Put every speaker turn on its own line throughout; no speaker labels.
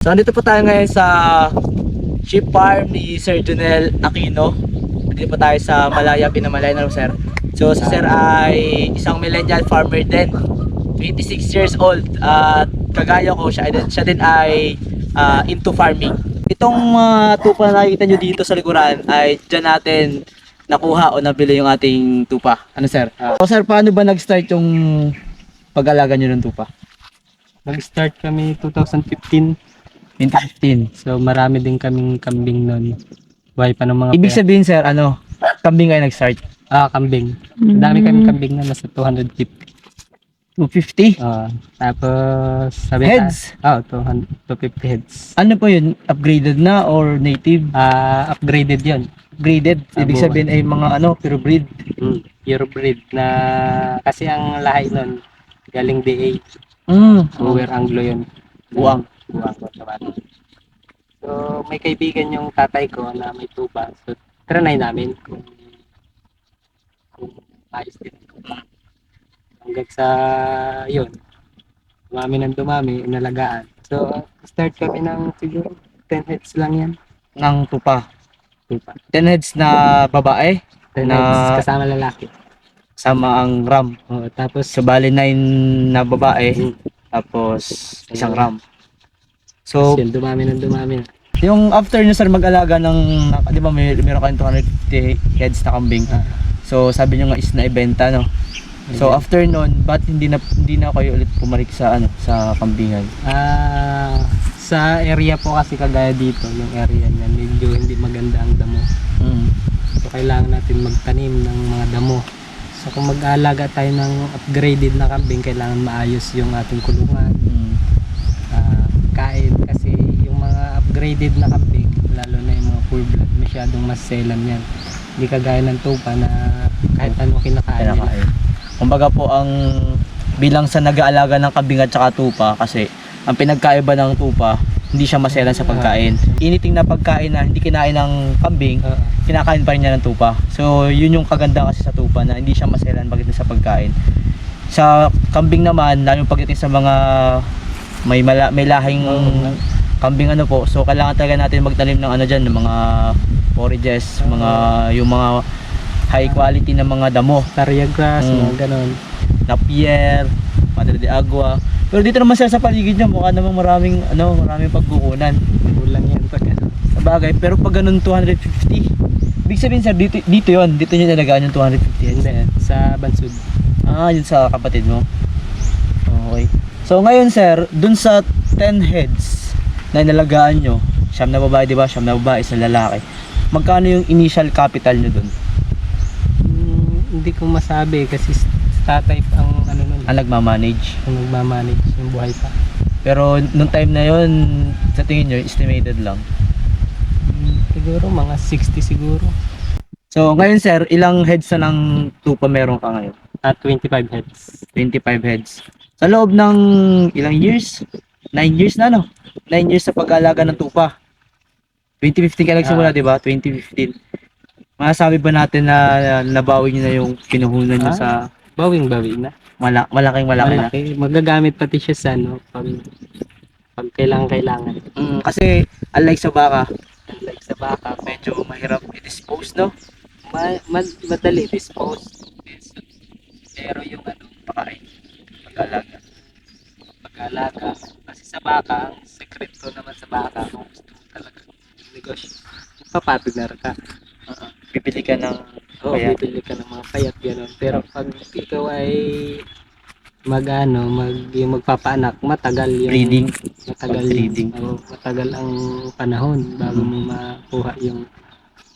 So, andito po tayo ngayon sa sheep farm ni Sir Junel Aquino. Andito po tayo sa Malaya, Pinamalay na sir. So, si sir ay isang millennial farmer din. 26 years old. At kagaya ko, siya din ay into farming. Itong tupa na nakikita nyo dito sa likuran ay dyan natin nakuha o nabili yung ating tupa. Ano sir? So sir, paano ba nag-start yung pag-alaga nyo ng tupa?
Nag-start kami 2015.
2015.
So marami din kaming kambing noon. Buhay pa ng mga
Ibig sabihin sir, ano, kambing kayo nag-start?
kambing. Dami kaming kambing na nasa 250.
250?
Tapos sabi
Heads?
250 heads.
Ano po yun? Upgraded na or native?
Upgraded 'yon.
Upgraded? Ibig sabihin ay mga ano, pure breed?
Pure breed na kasi ang lahi noon galing DA. Over Anglo 'yon.
Buang.
Buang naman. So may kaibigan yung tatay ko na may tuba. So trinay namin kung ayos din. Hanggang sa yun, dumami, inalagaan. So, start kami ng siguro 10 heads lang yan.
Ng tupa.
Tupa.
10 heads na babae?
10
Na
heads kasama lalaki.
sama ang ram.
Tapos,
So, bali 9 na babae. Tapos, isang ram. So,
yun, dumami.
yung after nyo sir mag-alaga ng, di ba meron kayong 250 heads na kambing. So, sabi nyo nga is na ibenta, no? So, after nun, ba't hindi na kayo ulit pumalik sa, ano, sa kambingan?
Sa area po kasi kagaya dito, yung area niya, medyo hindi maganda ang damo. So, kailangan natin magtanim ng mga damo. So, kung mag-aalaga tayo ng upgraded na kambing, kailangan maayos yung ating kulungan. Kain kasi yung mga upgraded na kambing, lalo na yung mga full blood, masyadong maselan yan. Hindi kagaya ng tupa na kahit ano kinakain nila.
Kumbaga po ang bilang sa nag-aalaga ng kambing at saka tupa kasi ang pinagkaiba ng tupa hindi siya maselan sa pagkain. Initing na pagkain na hindi kinain ng kambing, kinakain pa rin niya ng tupa. So yun yung kaganda kasi sa tupa na hindi siya maselan pagdating sa pagkain. Sa kambing naman, lalo pagdating sa mga may lahing kambing ano po, so kailangan talaga natin magtanim ng ano diyan, ng mga forages, yung mga high quality na mga damo,
Tarya grass, mga ganon.
Napier, Madre de Agua. Pero dito naman sa paligid niya mukha namang maraming pagkukunan.
Kulang yan pag
Sa bagay, pero pag ganun 250. Ibig sabihin sir, dito niyo nalagaan yung 250 heads.
Hindi, sa Bansud.
Yun sa kapatid mo. Okay. So ngayon sir, dun sa 10 heads na inalagaan nyo, siyam na babae, di ba? Siyam na babae, isa lalaki. Magkano yung initial capital nyo dun?
Hindi ko masabi kasi tatay ang ano nun,
Ang nagmamanage.
ang nagmamanage yung buhay pa.
Pero nung time na yun, sa tingin nyo, estimated lang.
Siguro mga 60 siguro.
So ngayon sir, ilang heads na ng tupa meron ka ngayon?
25 heads.
25 heads. Sa loob ng ilang years? 9 years na no? 9 years sa pag-aalaga ng tupa. 2015 ka nagsimula, di ba? 2015. Masasabi ba natin na nabawi nyo na yung pinuhunan nyo sa
Bawing-bawi na.
malaking na?
Malaki. Magagamit pati siya sa ano, pag kailangan.
Kasi unlike sa baka,
Like sa baka,
medyo mahirap i-dispose, no?
madali dispose.
Pero yung pakain, pag-aalaga.
Pag-alaga. Kasi sa baka, ang sekreto naman sa baka, kung gusto mo talaga negosyo, papatunar ka.
Bibili ka ng
Bibili ka ng mga payat, gano'n. Pero pag ikaw ay yung magpapaanak, matagal yung
breeding.
breeding. Matagal ang panahon bago mo makuha yung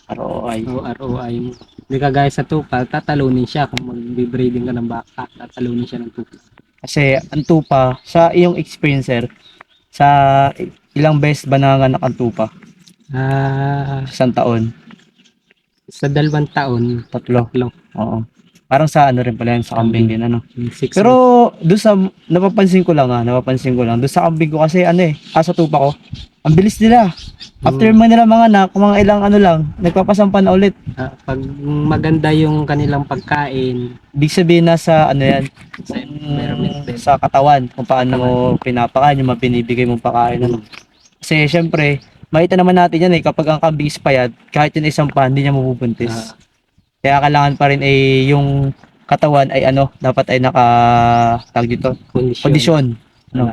ROI.
ROI mo. Hindi kagaya sa tupa, tatalunin siya kung mag-breeding ka ng baka, tatalunin siya ng tupa.
Kasi ang tupa, sa iyong experiencer, sa ilang beses ba nanganganak ang tupa? Isang taon?
Sa 2 taon,
3.
lang.
Oo. Parang sa rin pala yan, sa kambing din,
6
Pero doon sa napapansin ko lang doon sa kambing ko kasi sa tupa ko, ang bilis nila. After nila mga anak, mga ilang lang, nagpapasampa na ulit.
Pag maganda yung kanilang pagkain,
Ibig sabihin nasa yan,
sa environment din.
sa katawan, kung paano mo pinapakain, yung mga binibigay mong pagkain. Kasi syempre, makita naman natin yan kapag ang kambing is payat, kahit yun isang pa, hindi niya mabubuntis.
Ah.
Kaya kailangan pa rin yung katawan ay dapat ay tawag dito, kondisyon.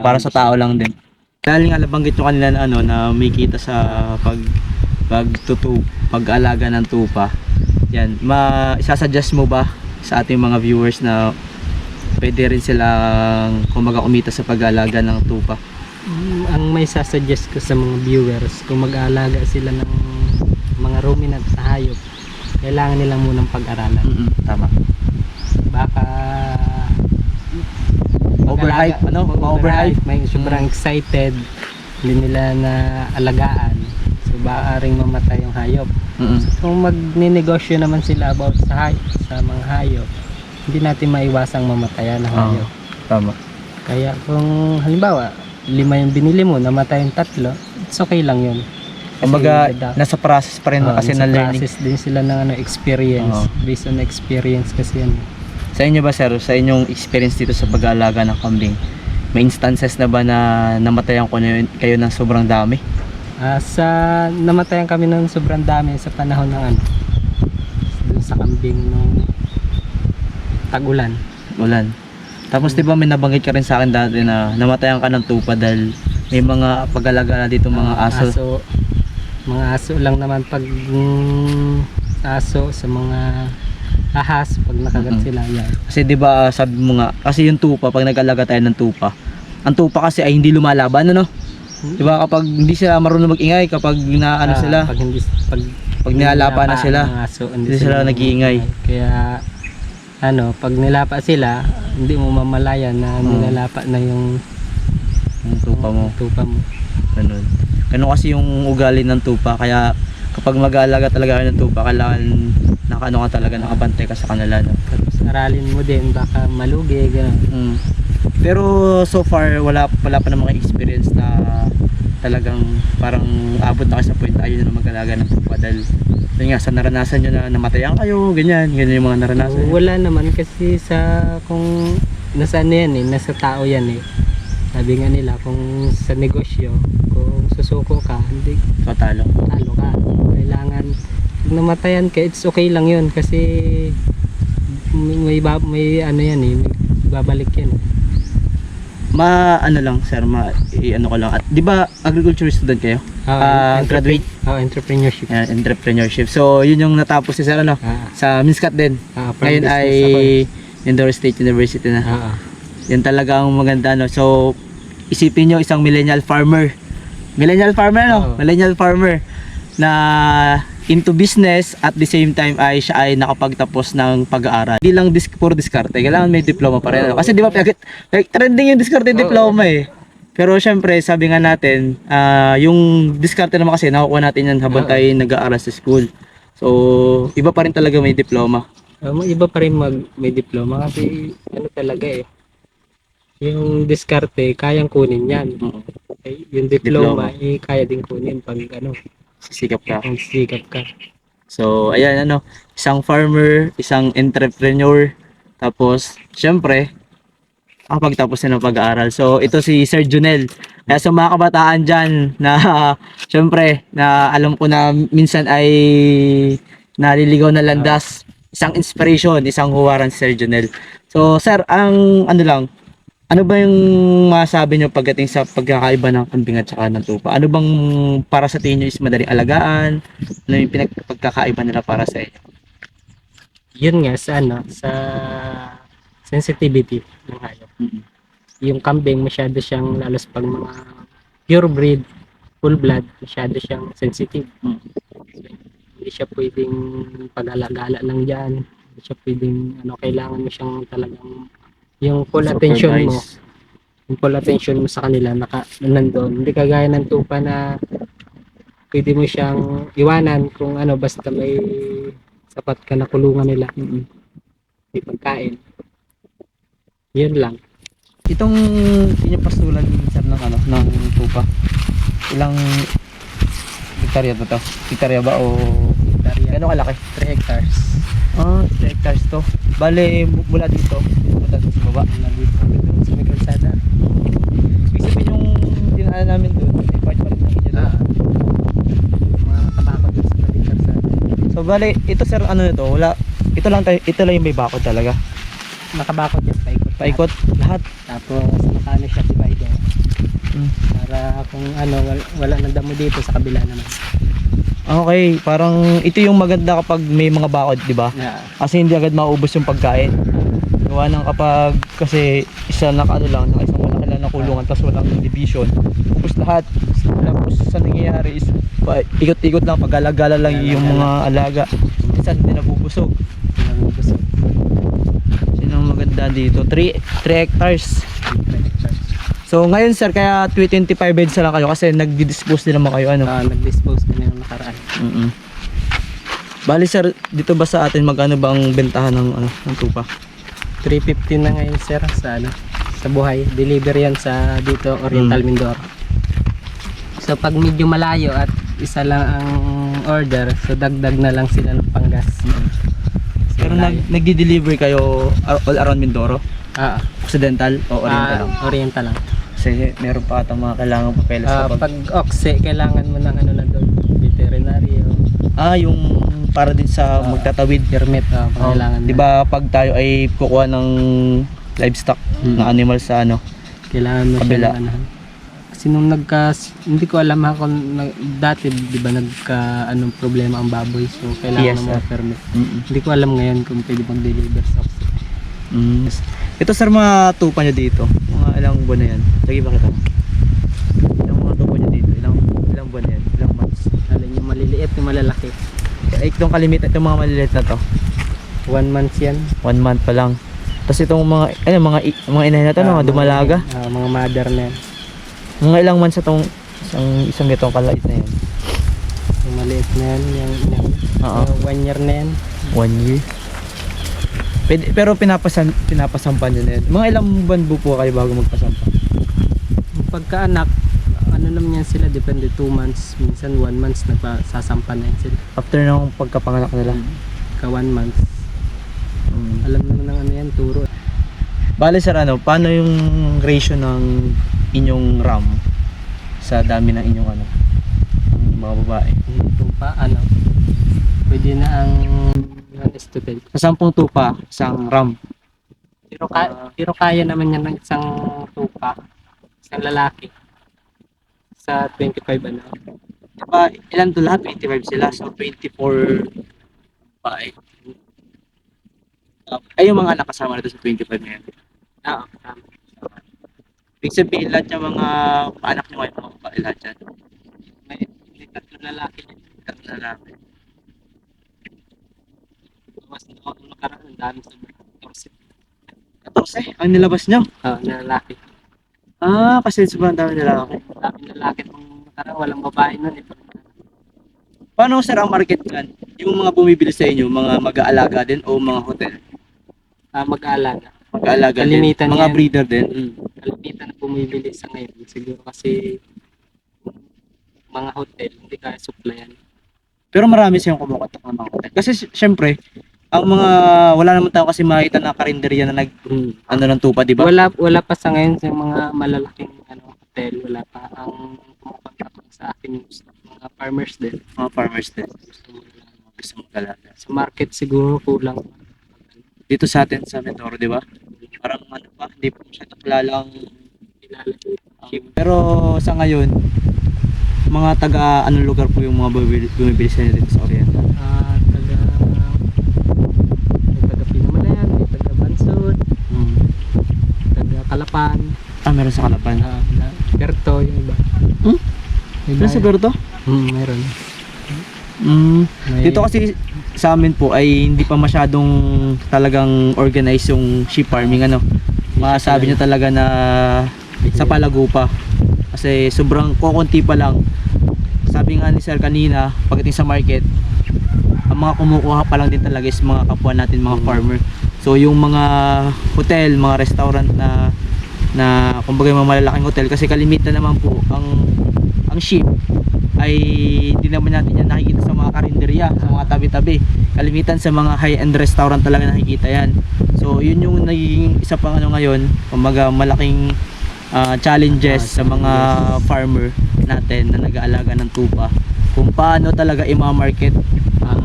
Para sa tao lang din. Dahil nga nabanggit nyo kanila na na may kita sa pag-alaga ng tupa. Yan, isasuggest mo ba sa ating mga viewers na pwede rin silang kumita sa pag-aalaga ng tupa?
Ang may sasuggest ko sa mga viewers, kung mag-aalaga sila ng mga ruminant na hayop, kailangan nilang munang pag-aralan.
Tama.
Baka
Overhype, overhype.
May sobrang excited, hindi nila na alagaan. So baaring mamatay yung hayop. So, kung magninegosyo naman sila about sa mga hayop, hindi natin maiwasang mamatayan ng hayop.
Tama.
Kaya kung halimbawa 5 yung binili mo, namatay yung 3, it's okay lang yun.
Kumbaga, nasa process pa rin kasi na learning.
Process din sila ng experience. Based on experience kasi yan.
Sa inyo ba, sir, sa inyong experience dito sa pag-aalaga ng kambing, may instances na ba na namatayan kayo ng sobrang dami?
Namatayan kami ng sobrang dami sa panahon ng dun sa kambing nung tag-ulan.
Tapos di ba may nabanggit ka rin sa akin dati na namatayan ka ng tupa dahil may mga pag-alaga na dito mga aso.
Mga aso lang naman pag aso sa mga ahas pag nakagat sila yan.
Kasi di ba sabi mo nga, kasi yung tupa, pag nag-alaga tayo ng tupa, ang tupa kasi ay hindi lumalaban, Di ba kapag hindi sila marunong mag-ingay, kapag sila, pag nilalapan na sila,
aso,
hindi sila nag-iingay.
Kaya pag nilapa sila, hindi mo mamalayan na nilalapa na yung
tupa mo. Ganun kasi yung ugali ng tupa, kaya kapag mag-aalaga talaga ng tupa, kailangan nakabantay ka sa kanila,
Tapos aralin mo din, baka malugi, gano'n.
Pero so far wala pa namang experience na talagang parang abot na kayo sa point ayaw na mag-alaga ng tupa dahil yun nga sa naranasan nyo na namatayan kayo, ganyan yung mga naranasan nyo.
Wala naman kasi kung nasa nasa tao yan sabi nga nila kung sa negosyo, kung susuko ka, hindi
talo
ka, kailangan pag namatayan ka, it's okay lang yun kasi may yan may babalik yan.
Lang sir, ko lang. At di ba agriculture student kayo? Graduate?
Entrepreneurship.
Entrepreneurship. So yun yung natapos si sir sa Minskat din. Ngayon ay Mindoro State University na. Yan talaga ang maganda So isipin nyo isang millennial farmer. Millennial farmer na into business at the same time ay siya ay nakapagtapos ng pag-aaral. Hindi lang puro diskarte, kailangan may diploma pa rin. Kasi di ba trending yung diskarte diploma Pero syempre, sabi nga natin, yung diskarte naman kasi nakukuha natin yan habang tayo nag-aaral sa school. So, iba pa rin talaga may diploma.
Iba pa rin may diploma kasi talaga yung diskarte, kayang kunin yan. Yung diploma, kaya din kunin pag
sisikap ka. So, ayan isang farmer, isang entrepreneur, tapos syempre nakapagtapos na ng pag-aaral. So, ito si Sir Junel. Kaya sa mga kabataan dyan na syempre na alam ko na minsan ay naliligaw na landas, isang inspiration, isang huwaran si Sir Junel. So, sir, ano ba yung masabi nyo pagdating sa pagkakaiba ng kambing at saka ng tupa? Ano bang para sa tingin nyo is madaling alagaan? Ano yung pagkakaiba nila para sa inyo?
Yun nga sa sensitivity ng hayop. Yung kambing masyado siyang lalos pag mga pure breed, full blood, masyado siyang sensitive. Hindi siya pwedeng pag-alagala lang dyan. Hindi siya pwedeng kailangan mo siyang talagang yung full attention mo sa kanila nandoon. Hindi kagaya ng tupa na pwede mo siyang iwanan kung basta may sapat ka na kulungan nila. May pagkain. Yun lang.
Itong pinapastulan sir ng tupa. Ilang hektarya ba to? Hektarya ba o gano'ng kalaki?
3 hectares.
3 hectares to. Bale, mula dito sa baba.
Sa may kalsada.
Ibig sabihin yung dinaanan namin doon, may part pa rin ng inyo So bale, ito sir, ano nito, wala, ito lang yung may bakod talaga.
Nakabakod yan, paikot.
Paikot lahat.
Tapos nakano siya divider.
Mm.
Para kung ano, wala nang damo dito sa kabila naman.
Okay, parang ito yung maganda kapag may mga bakod, di ba?
Yeah.
Kasi hindi agad maubos yung pagkain. Gawa ng kapag kasi isa na ano lang, isang malaki lang na kulungan tapos walang division. Ubos lahat. Tapos sa nangyayari is ikot-ikot lang, pag-alagala lang yung mga alaga. Minsan hindi nabubusog.
Nangubusog.
Yun ang maganda dito. 3 hectares. So ngayon sir, kaya 25 beds na lang kayo kasi nagdi-dispose din naman kayo ano.
Nag-dispose kami ng nakaraan.
Bali sir, dito ba sa atin magkano ba ang bentahan ng ano, ng tupa?
350 na ngayon sir sa ano, sa buhay. Deliver yan sa dito Oriental Mindoro. So pag medyo malayo at isa lang ang order, so dagdag na lang sila ng panggas.
Pero nagdi-deliver kayo all around Mindoro? Occidental o Oriental lang?
Oriental lang.
Kasi meron pa ata mga kailangan papeles kapag...
Pag okse, kailangan mo ng ano na doon, veterinaryo.
yung para din sa magtatawid.
Permit, kailangan.
Di ba pag tayo ay kukuha ng livestock, na animal sa ano?
Kailangan mo
kabila.
siya ng ano. Kasi nung hindi ko alam ha kung dati di ba anong problema ang baboy, so kailangan mo permit. Hindi ko alam ngayon kung pwede mag-deliver sa okse.
Ito sir, mga tupa nyo dito, mga ilang buwan na yan? Lagi ba kita? Ilang mga tupa nyo dito? Ilang buwan na yan? Ilang months?
Alin yung maliliit, yung malalaki.
Itong kalimitan, itong mga maliliit na to
1 month yan.
1 month pa lang. Tapos itong mga inahin na to, mga dumalaga.
Mga mother na yan.
Mga ilang months itong isang itong kalait na yan?
Yung maliit na yan, yung 1 year na yan.
1 year? Pero pinapasampan nyo na yan. Mga ilang buwan po kayo bago magpasampa?
Yung pagkaanak, ano naman yan sila, depende 2 months, minsan 1 month nagsasampa na yan sila.
After ng pagkapanganak nila?
Ka 1 month. Alam naman ng ano yan, turo.
Bale sir, paano yung ratio ng inyong RAM sa dami ng inyong ng mga babae?
Tupa, pwede na ang 1:10.
Sa 10 tupa, isang RAM.
Pero kaya naman yan ng isang tupa, isang lalaki. Sa 25
Diba, ilan to lahat? 25 sila. So 24 babae. Ay, yung mga anak kasama nito sa 25 na yan. Ibig sabihin, lahat yung mga anak nyo ngayon, mga babae lahat yan.
May 3 lalaki.
3 lalaki.
Mas nakaraan, ang dami sa
14 ang nilabas nyo?
na lalaki.
Kasi sobrang dami lalaki.
Dami lalaki nung nakaraan, walang babae nun eh.
Paano sir ang market plan? Yung mga bumibili sa inyo, mga mag-aalaga din o mga hotel?
Mag-aalaga.
Mag-aalaga din.
Kalimitan
Mga
yan.
breeder din.
Kalimitan na bumibili sa ngayon. Siguro kasi mga hotel, hindi kaya supplyan.
Pero marami siyang kumukontak ng mga hotel. Kasi syempre, ang mga wala naman tayo kasi makita na karinderya na ng tupa, di ba?
Wala pa sa ngayon sa mga malalaking hotel, wala pa. Ang kumukontak sa akin yung mga farmers din.
Mga farmers din. Gusto mag-alaga.
Sa market siguro kulang.
Dito sa atin sa Mindoro, di ba? Parang hindi pa masyadong kilalang pero sa ngayon, mga taga anong lugar po yung mga bumibili sa inyo dito sa Oriental?
Taga Pinamalayan, taga Bansod, taga Kalapan.
Meron sa Kalapan.
Berto yung iba.
Meron sa Berto?
Meron.
Dito kasi sa amin po ay hindi pa masyadong talagang organized yung sheep farming masabi nyo talaga na sa palago pa kasi sobrang kukunti pa lang. Sabi nga ni sir kanina pagdating sa market, ang mga kumukuha pa lang din talaga is mga kapwa natin, mga farmer. So yung mga hotel, mga restaurant na kumbaga mga malalaking hotel, kasi kalimitan naman po ang sheep ay hindi naman natin yan nakikita sa mga karinderya, sa mga tabi-tabi. Kalimitan sa mga high-end restaurant talaga nakikita yan. So yun yung naging isa pang ngayon, kumbaga malaking challenges sa mga farmer natin na nag-aalaga ng tupa, kung paano talaga i-market ang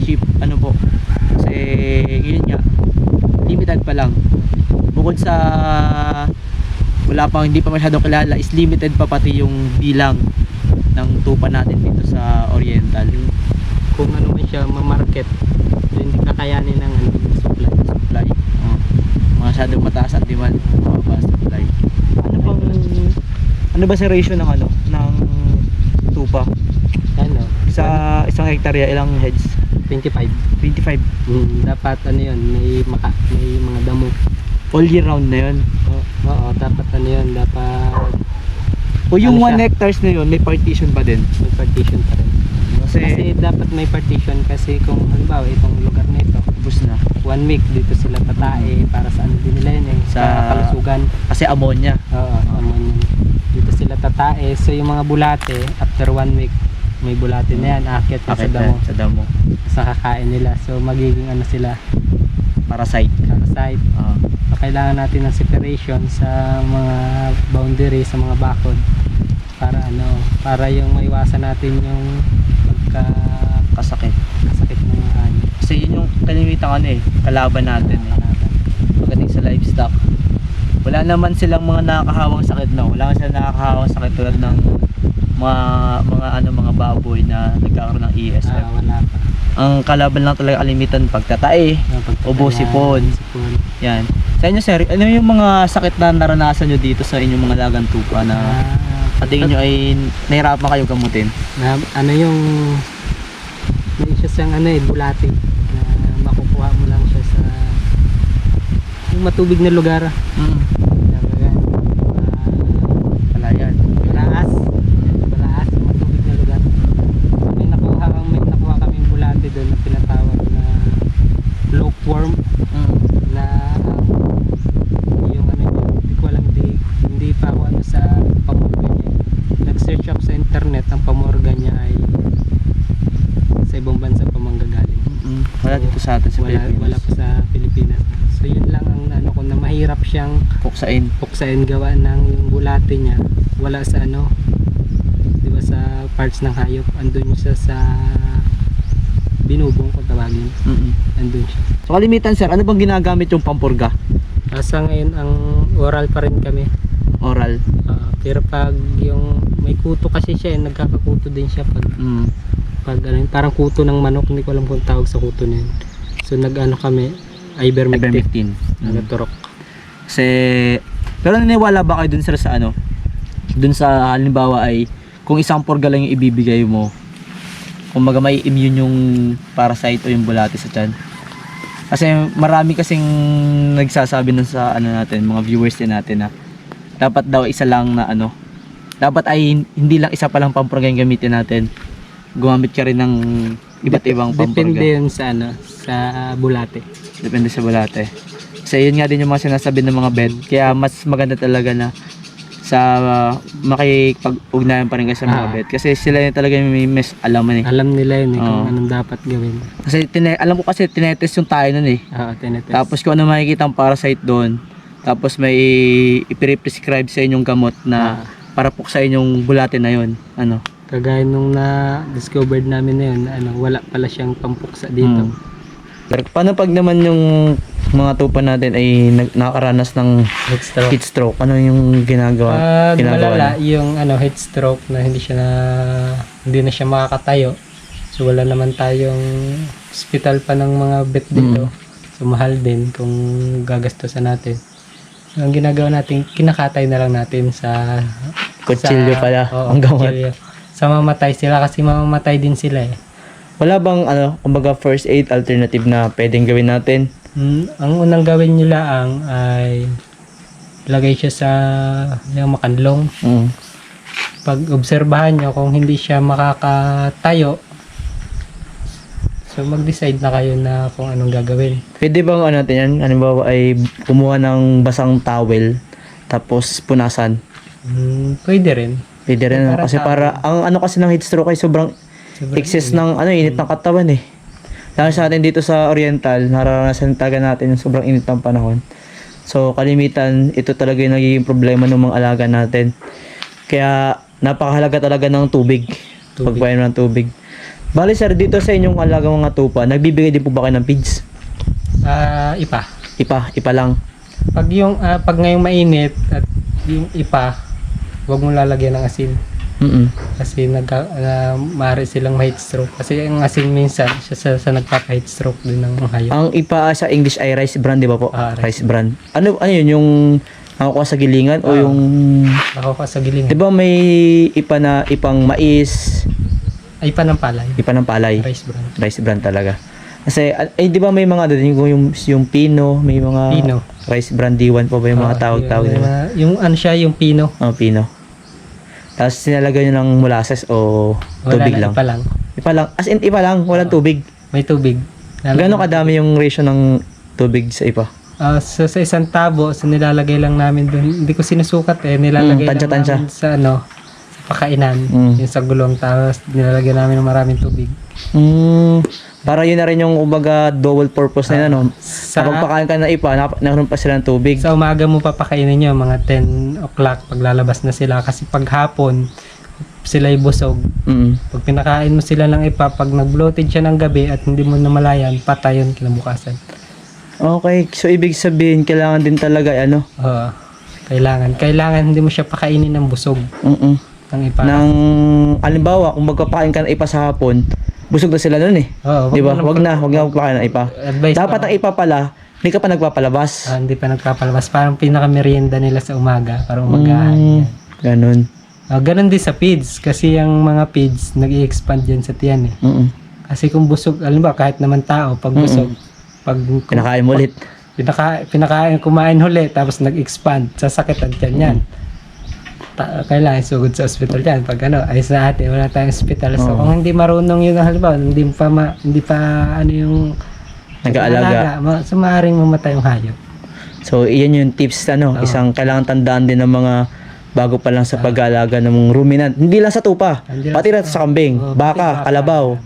ship, ano po, kasi yun nga, limited pa lang. Bukod sa wala pang, hindi pa masyadong kilala, is limited pa pati yung bilang ng tupa natin dito sa Oriental.
Kung ano man siya ma-market, hindi kakayanin ng ano, supply.
Oh. Masyadong mataas ang demand, mababa ang supply. Ano ba sa ratio ng ano, ng tupa?
Ano?
Sa isang hektarya, ilang heads?
25.
25.
Dapat ano yun, may mga damo.
All year round na yun.
Oo, dapat ano yun, dapat
O yung
Ano
1
siya?
hectares na yun, may partition ba din?
may partition pa rin. Kasi dapat may partition kasi kung halimbawa itong lugar na ito,
ubos na.
1 week dito sila tatae para sa ano din nila yun eh, sa kalusugan.
Kasi ammonia.
Oo, ammonia. Dito sila tatae. So yung mga bulate, after 1 week, may bulate na yan, aakyat yan sa damo.
Sa damo.
Sa kakain nila. So magiging ano sila,
Parasite.
parasite.
Ah.
So, kailangan natin ng separation sa mga boundary, sa mga bakod para ano, para yung maiwasan natin yung
Kasakit.
kasakit ng mga ani.
Kasi yun yung kalimitan ano eh, kalaban natin eh. Pagdating sa livestock. Wala naman silang mga nakakahawang sakit na. Wala naman silang nakakahawang sakit tulad ng mga baboy na nagkakaroon ng ESF.
Wala pa.
Ang kalaban lang talaga kalimitan pagtatae, ubo, sipon. Yan. Sa inyo sir, ano yung mga sakit na naranasan nyo dito sa inyong mga lagang tupa na patingin nyo ay nahirapan kayo gamutin?
Na, ano yung may isa siyang ano eh, bulate na makukuha mo lang siya sa yung matubig na lugar.
Palayan.
Malaas, yung matubig na lugar. May nakuha kaming bulate doon na pinatawag na lockworm na yung ano yun, hindi ko alam, hindi pa ako ano sa pamorga niya. Nag-search ako sa internet, ang pamorga niya ay sa ibang bansa pa manggagaling.
Wala dito sa atin sa Pilipinas.
Wala pa sa Pilipinas. So yun lang ang ano ko na mahirap siyang puksain gawa ng yung bulate niya. Wala sa ano, di ba sa parts ng hayop, andun siya sa binubong kung tawagin. Andun siya.
So kalimitan sir, ano bang ginagamit yung pampurga?
Sa ngayon ang oral pa rin kami.
Oral.
Pero pag yung may kuto kasi siya, nagkakakuto din siya pag ano, parang kuto ng manok, hindi ko alam kung tawag sa kuto na yun. So nag-ano kami, ivermectin. Nagaturok.
Kasi, pero naniniwala ba kayo dun sir sa ano? Dun sa halimbawa ay, kung isang purga lang yung ibibigay mo, kumbaga may immune yung parasite o yung bulate sa tiyan. Kasi marami kasing nagsasabi nun sa ano natin, mga viewers din natin na dapat daw isa lang na ano, dapat ay hindi lang isa pa lang pampurga yung gamitin natin. Gumamit ka rin ng iba't ibang pampurga.
Depende yun sa ano, sa bulate.
Depende sa bulate. Kasi yun nga din yung mga sinasabi ng mga vet. Kaya mas maganda talaga na sa makikipag-ugnayan pa rin kasi sa mga vet. Kasi sila yung talaga yung may mas alaman eh.
Alam nila yun eh, kung anong dapat gawin.
Kasi alam ko kasi tinetest yung tayo nun eh.
Tinetest.
Tapos kung ano makikita ang parasite doon, tapos may ipiprescribe sa inyong gamot na para puksain yung bulate na yun. Ano?
Kagaya nung na-discovered namin na yun, ano, wala pala siyang pampuksa dito.
Pero paano pag naman yung mga tupa natin ay nakakaranas ng heat stroke? Ano yung ginagawa?
Malala yung ano, heat stroke na hindi na siya makakatayo. So wala naman tayong hospital pa ng mga vet dito. So mahal din kung gagastusan natin. So, ang ginagawa natin, kinakatay na lang natin sa
kutsilyo pala.
Ang gamot. Sa mamatay sila kasi mamamatay din sila eh.
Wala bang ano, kumbaga first aid alternative na pwedeng gawin natin?
Ang unang gawin nyo lang ay lagay siya sa yung makanlong. Pag obserbahan nyo kung hindi siya makakatayo, so mag-decide na kayo na kung anong gagawin.
Pwede bang ano natin yan? Halimbawa ay kumuha ng basang towel tapos punasan?
Pwede rin.
Pwede rin ano? Kasi para ang ano kasi ng heat stroke ay sobrang excess ng ano, init ng katawan eh. Lalo sa atin dito sa Oriental, nararanasan talaga natin yung sobrang init ng panahon. So kalimitan, ito talaga yung nagiging problema ng mga alaga natin. Kaya napakahalaga talaga ng tubig. Pagbayan ng tubig. Bali sir, dito sa inyong alagang mga tupa, nagbibigay din po ba kayo ng feeds?
Ipa.
Ipa lang.
Pag ngayong mainit at yung ipa, huwag mo lalagyan ng asin. Kasi maaari silang ma-heat stroke. Kasi ang asin minsan, siya sa nagpapa-heat stroke din ng hayop.
Ang ipa sa English ay rice bran, di ba po?
Rice
Rice bran. Ano yun, yung nakukuha sa gilingan o yung...
Ako ka sa gilingan.
Di ba may ipa na ipang mais,
Ay, ipa ng palay.
ipa ng palay?
Rice bran.
Rice bran talaga. Kasi, di ba may mga doon, yung pino, may mga...
Pino.
Rice bran D1 po ba yung mga tawag-tawag nila?
Yung ano siya, yung pino.
Pino. Tapos sinalagay nyo ng molasses o tubig lang?
Ipa lang.
Ipa lang. As in, ipa lang. Walang tubig.
May tubig.
Gano'ng kadami yung ratio ng tubig sa ipa?
Sa isang tabo, nilalagay lang namin dun. Hindi ko sinusukat nilalagay lang
tansya-tansya.
namin sa pakainan. Yung sa gulong. Tapos nilalagay namin ng maraming tubig.
Para yun na rin yung kumbaga double purpose na yun, no? Kapag pakain ka na ipa, naroon pa sila ng tubig.
Sa umaga mo papakainin nyo, mga 10 o'clock, paglalabas na sila. Kasi pag hapon, sila'y busog. Pag pinakain mo sila ng ipa, pag nag-bloated siya ng gabi at hindi mo namalayan, patay yun kinabukasan.
Okay, so ibig sabihin, kailangan din talaga,
Oo. Kailangan hindi mo siya pakainin ng busog. Ng ipa.
Alimbawa, kung magpapakain ka ng ipa sa hapon, busog na sila nun eh.
Oo,
di ba? Wag na magpapakain ng ipa. Dapat ang ipa pala, hindi ka pa nagpapalabas.
Hindi pa nagpapalabas. Parang pinaka-merienda nila sa umaga. Parang umagahan.
Ganun.
Ganun din sa feeds. Kasi yung mga feeds, nag-i-expand yan sa tiyan eh. Kasi kung busog, alam ba, kahit naman tao, pag busog,
pinakain mo ulit.
Pinakain, kumain huli, tapos nag-expand, sasakit ang tiyan yan. Kailangan sugod sa ospital yan. Pag ayos na atin, wala tayong ospital. So kung hindi marunong yun, halimbawa, hindi pa yung
nag-aalaga.
So maaaring mamatay yung hayop.
So iyan yung tips, isang kailangan tandaan din ng mga bago pa lang sa pag-aalaga ng ruminant. Hindi lang sa tupa, pati na sa kambing, baka, kalabaw.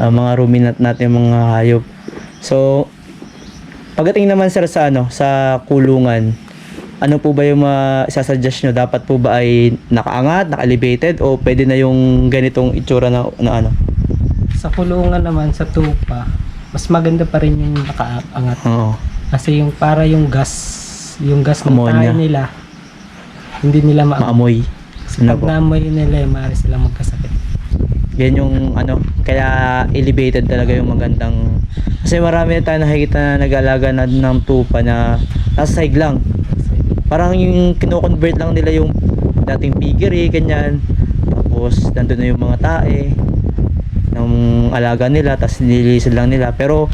Mga ruminant natin, mga hayop. So, pagdating naman sir sa sa kulungan, ano po ba yung isasuggest nyo? Dapat po ba ay nakaangat, naka-elevated, o pwede na yung ganitong itsura na ano?
Sa kulungan naman, sa tupa, mas maganda pa rin yung nakaangat.
Oo.
Kasi yung yung gas ng tayo nila, hindi nila
maamoy.
Kasi pag naamoy nila, maaari silang magkasakit.
Yan yung kaya elevated talaga yung magandang, kasi marami na tayo nakikita na nag-alaga na ng tupa na nasa side lang. Parang yung kino-convert lang nila yung dating piggery, ganyan. Tapos nandun na yung mga tae ng alaga nila, tapos nililisan lang nila. Pero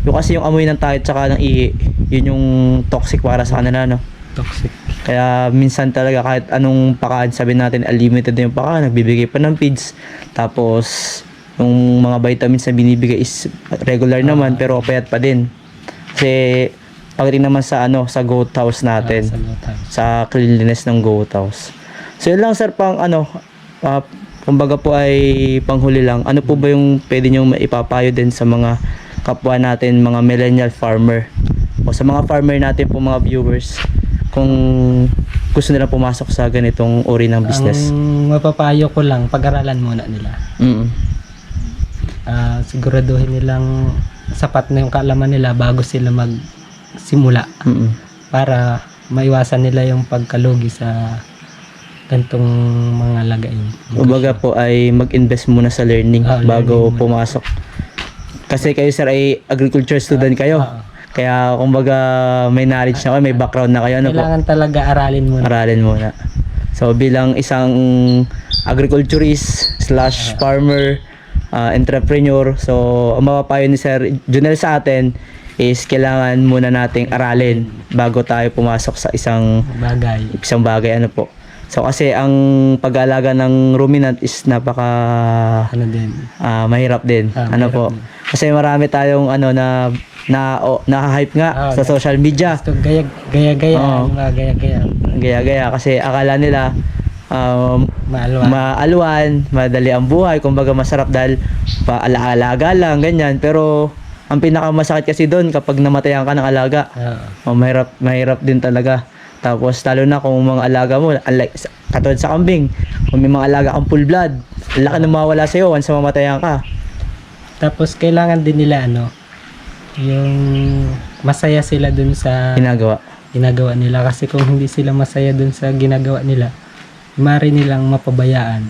yung kasi yung amoy ng tae at saka ng ihi, yun yung toxic para sa kanila,
Toxic.
Kaya minsan talaga kahit anong pakain, sabi natin unlimited na yung pakain, nagbibigay pa ng feeds. Tapos yung mga vitamins na binibigay is regular naman, pero payat pa din. Kasi pagdating naman sa sa goat house natin, sa cleanliness ng goat house. So yun lang sir, pang kumbaga po ay panghuli lang. Ano po ba yung pwede nyo maipapayo din sa mga kapwa natin, mga millennial farmer, o sa mga farmer natin po, mga viewers, kung gusto nila pumasok sa ganitong uri ng business?
Ang mapapayo ko lang, pag-aralan muna nila. Siguraduhin nilang sapat na yung kaalaman nila bago sila magsimula. Para maiwasan nila yung pagkalugi sa gantong mga lagain.
Kumbaga po ay mag-invest muna sa learning bago pumasok. Kasi kayo sir ay agriculture student kayo. Kaya kumbaga may knowledge na kayo, may background na kayo.
Kailangan talaga aralin muna.
Aralin muna. So bilang isang agriculturist / farmer, entrepreneur, so ang mapapayo ni Sir Junel sa atin is kailangan muna nating aralin bago tayo pumasok sa isang bagay. Po. So kasi ang pag-aalaga ng ruminant is napaka mahirap din. Po. Kasi marami tayong na-hype nga sa social media. Gaya-gaya kasi akala nila maalwan, madali ang buhay, kumbaga masarap dahil paalaga lang, ganyan. Pero ang pinakamasakit kasi doon kapag namatayan ka ng alaga. Mahirap din talaga. Tapos talo na kung mga alaga mo, katulad sa kambing, kung may mga alaga kang full blood, laki na mawala sa'yo once mamatayan ka.
Tapos kailangan din nila yung masaya sila dun sa ginagawa nila, kasi kung hindi sila masaya dun sa ginagawa nila, mari nilang mapabayaan.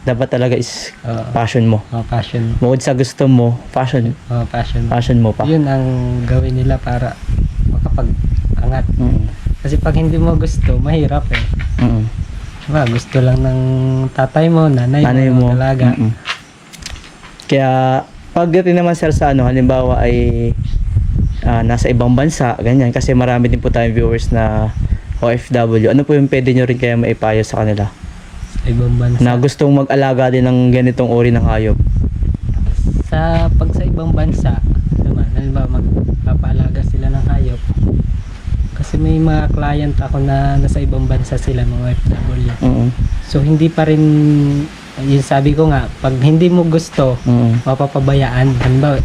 Dapat talaga is
Oo.
passion mo.
Passion.
Bukod sa gusto mo, passion
Passion.
mo pa.
Yun ang gawin nila para makapag-angat. Kasi pag hindi mo gusto, mahirap eh. Diba, gusto lang ng tatay mo, nanay mo, talaga.
Kaya pagdating naman sir sa halimbawa ay nasa ibang bansa, ganyan, kasi marami din po tayong viewers na OFW. Ano po yung pwede nyo rin kaya maipayo sa kanila?
Sa ibang bansa.
Na gustong mag-alaga din ng ganitong uri ng hayop.
Sa ibang bansa, naman, halimbawa magpapaalaga sila ng hayop. Kasi may mga client ako na nasa ibang bansa sila, mga OFW. So hindi pa rin, yung sabi ko nga, pag hindi mo gusto, mapapabayaan. Halimbawa,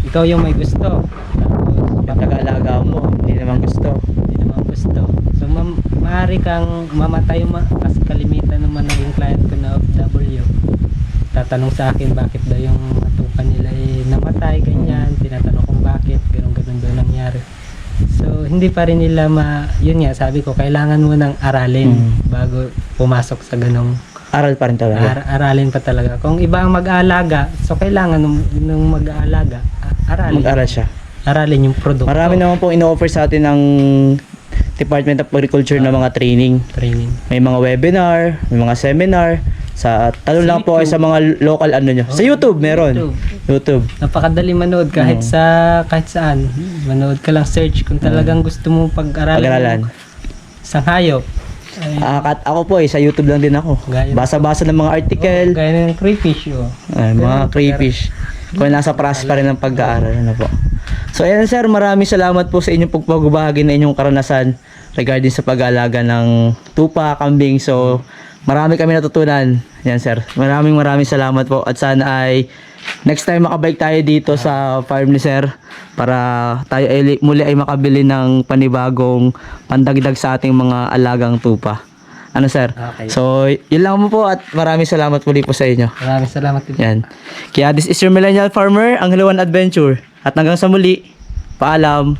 ikaw yung may gusto. Tapos,
Taga-alaga mo, hindi naman gusto.
So, maaari kang mamatay kasi kalimitan naman naging client ko na OFW. Tatanong sa akin bakit daw yung matukan nila namatay, ganyan. Tinatanong kung bakit, ganun daw nangyari. So, hindi pa rin nila yun nga, sabi ko, kailangan mo nang aralin bago pumasok sa ganong
Aral pa rin talaga.
aralin pa talaga. Kung iba ang mag-aalaga, so kailangan nung mag-aalaga,
Mag-aral siya.
aralin yung produkto.
Marami naman pong ino-offer sa atin ng Department of Agriculture na mga training. May mga webinar, may mga seminar. Tanong lang po kayo sa mga local sa YouTube meron. YouTube.
Napakadali manood kahit saan. Manood ka lang, search kung talagang gusto mo pag-aralan. Isang hayop.
Ako po sa YouTube lang din ako. Basa-basa ng mga article.
Gaya ng crayfish.
Mga crayfish. Kung nasa process pa rin ng pag-aaral. Po. So ayan sir, maraming salamat po sa inyong pagbabahagi na inyong karanasan regarding sa pag-aalaga ng tupa, kambing. So marami kami natutunan. Yan sir. Maraming salamat po. At sana ay next time makabalik tayo dito sa farm ni sir para tayo muli ay makabili ng panibagong pandagdag sa ating mga alagang tupa. Ano sir?
Okay.
So yun lang po at maraming salamat muli po sa inyo.
Maraming salamat din.
Yan. Kaya this is your Millennial Farmer, ang Hilawan Adventure. At hanggang sa muli, paalam.